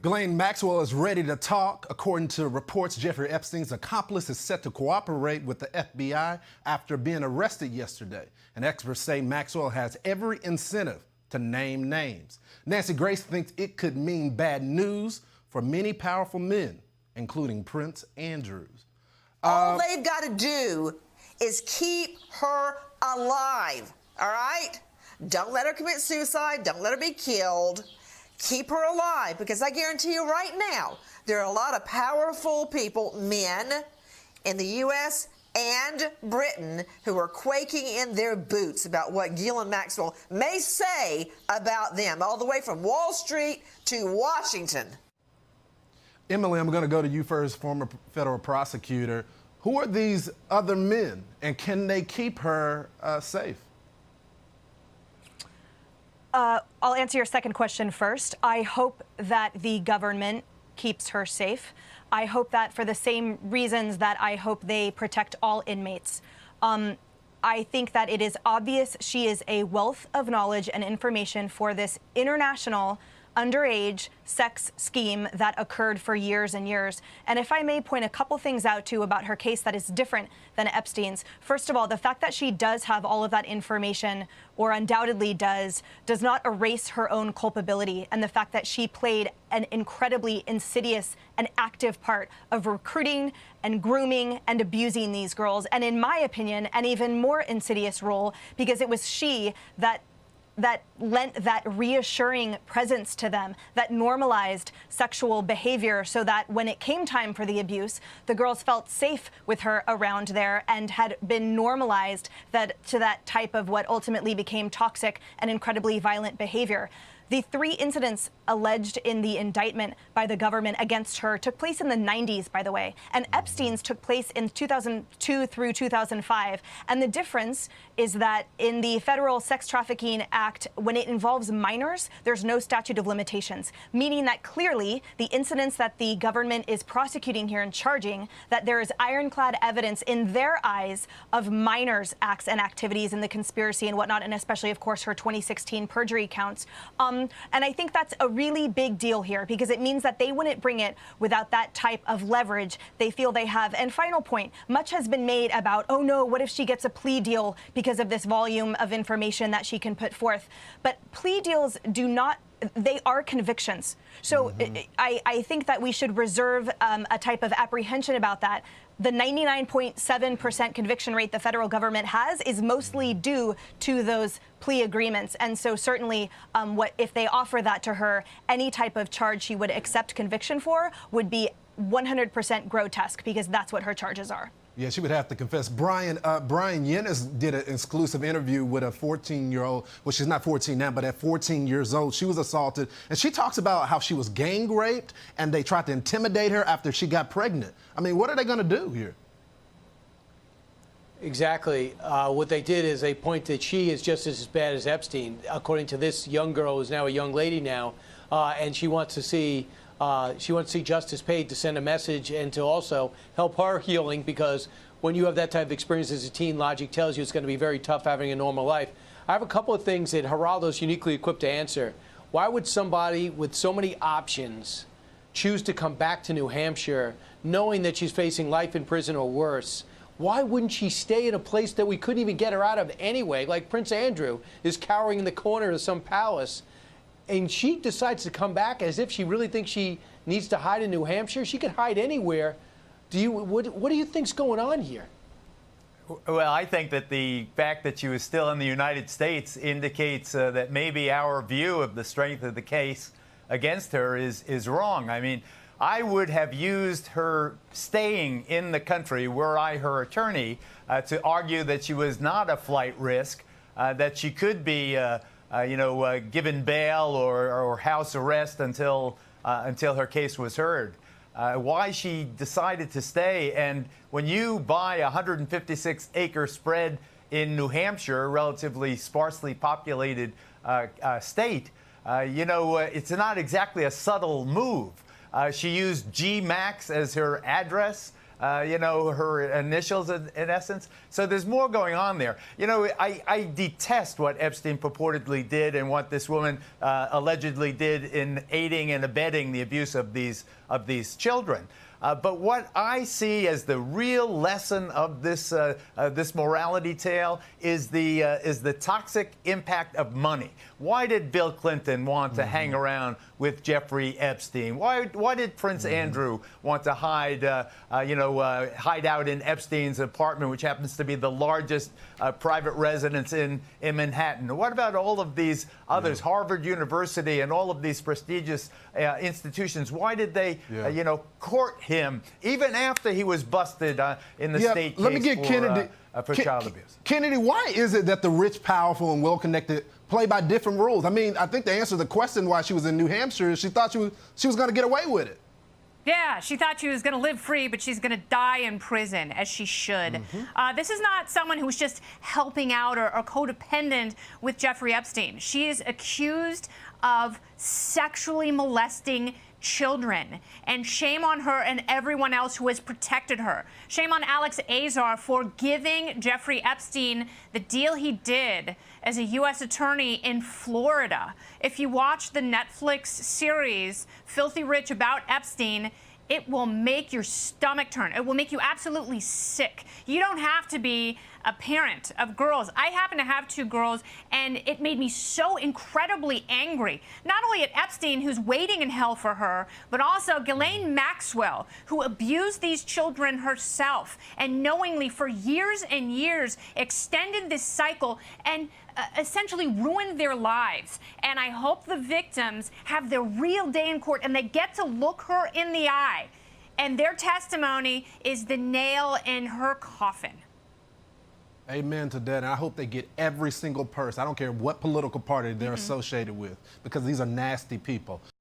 Ghislaine Maxwell is ready to talk. According to reports, Jeffrey Epstein's accomplice is set to cooperate with the FBI after being arrested yesterday. And experts say Maxwell has every incentive to name names. Nancy Grace thinks it could mean bad news for many powerful men, including Prince Andrews. All they've got to do is keep her alive, all right? Don't let her commit suicide. Don't let her be killed. Keep her alive, because I guarantee you right now, there are a lot of powerful people, men, in the U.S. and Britain who are quaking in their boots about what Ghislaine Maxwell may say about them, all the way from Wall Street to Washington. Emily, I'm going to go to you first, former federal prosecutor. Who are these other men, and can they keep her safe? I'll answer your second question first. I hope that the government keeps her safe. I hope that for the same reasons that I hope they protect all inmates. I think that it is obvious she is a wealth of knowledge and information for this international underage sex scheme that occurred for years and years. And if I may point a couple things out, too, about her case that is different than Epstein's. First of all, the fact that she does have all of that information, or undoubtedly does not erase her own culpability. And the fact that she played an incredibly insidious and active part of recruiting and grooming and abusing these girls. And in my opinion, an even more insidious role, because it was she that lent that reassuring presence to them, that normalized sexual behavior, so that when it came time for the abuse, the girls felt safe with her around there and had been normalized to that type of what ultimately became toxic and incredibly violent behavior. The 3 incidents alleged in the indictment by the government against her took place in the 90s, by the way, and Epstein's took place in 2002 through 2005. And the difference is that in the Federal Sex Trafficking Act, when it involves minors, there's no statute of limitations, meaning that clearly the incidents that the government is prosecuting here and charging, that there is ironclad evidence in their eyes of minors' acts and activities in the conspiracy and whatnot, and especially, of course, her 2016 perjury counts. And I think that's a really big deal here, because it means that they wouldn't bring it without that type of leverage they feel they have. And final point, much has been made about, oh no, what if she gets a plea deal because of this volume of information that she can put forth? But plea deals they are convictions. So I think that we should reserve a type of apprehension about that. The 99.7% conviction rate the federal government has is mostly due to those plea agreements. And so certainly if they offer that to her, any type of charge she would accept conviction for would be 100% grotesque, because that's what her charges are. Yeah, she would have to confess. Brian Yennis did an exclusive interview with a 14-year-old. Well, she's not 14 now, but at 14 years old, she was assaulted. And she talks about how she was gang raped and they tried to intimidate her after she got pregnant. I mean, what are they going to do here? Exactly. What they did is they point that she is just as bad as Epstein, according to this young girl who's now a young lady now, and she wants to see justice paid, to send a message and to also help her healing, because when you have that type of experience as a teen, logic tells you it's going to be very tough having a normal life. I have a couple of things that Geraldo's uniquely equipped to answer. Why would somebody with so many options choose to come back to New Hampshire knowing that she's facing life in prison or worse? Why wouldn't she stay in a place that we couldn't even get her out of anyway, like Prince Andrew is cowering in the corner of some palace? And she decides to come back as if she really thinks she needs to hide in New Hampshire. She could hide anywhere. What do you think's going on here? Well, I think that the fact that she was still in the United States indicates that maybe our view of the strength of the case against her is wrong. I mean, I would have used her staying in the country, were I her attorney, to argue that she was not a flight risk, that she could be given bail or house arrest until her case was heard. Why she decided to stay, and when you buy a 156-acre spread in New Hampshire, a relatively sparsely populated state, it's not exactly a subtle move. She used GMAX as her address. her initials in essence. So there's more going on there. I detest what Epstein purportedly did and what this woman allegedly did in aiding and abetting the abuse of these children. But what I see as the real lesson of this morality tale is the toxic impact of money. Why did Bill Clinton want to hang around with Jeffrey Epstein? Why did Prince Andrew want to hide out in Epstein's apartment, which happens to be the largest private residence in Manhattan? What about all of these others, Harvard University and all of these prestigious institutions? Why did they, court him even after he was busted in the state case let me get Kennedy, for child abuse? Kennedy, why is it that the rich, powerful, and well-connected play by different rules? I mean, I think the answer to the question why she was in New Hampshire is she thought she was going to get away with it. Yeah, she thought she was going to live free, but she's going to die in prison, as she should. This is not someone who's just helping out or codependent with Jeffrey Epstein. She is accused of sexually molesting children, and shame on her and everyone else who has protected her. Shame on Alex Azar for giving Jeffrey Epstein the deal he did as a U.S. attorney in Florida. If you watch the Netflix series Filthy Rich about Epstein, it will make your stomach turn. It will make you absolutely sick. You don't have to be a parent of girls. I happen to have 2 girls, and it made me so incredibly angry, not only at Epstein, who's waiting in hell for her, but also Ghislaine Maxwell, who abused these children herself and knowingly for years and years extended this cycle and essentially ruined their lives. And I hope the victims have their real day in court and they get to look her in the eye. And their testimony is the nail in her coffin. Amen to that. And I hope they get every single person. I don't care what political party they're associated with, because these are nasty people.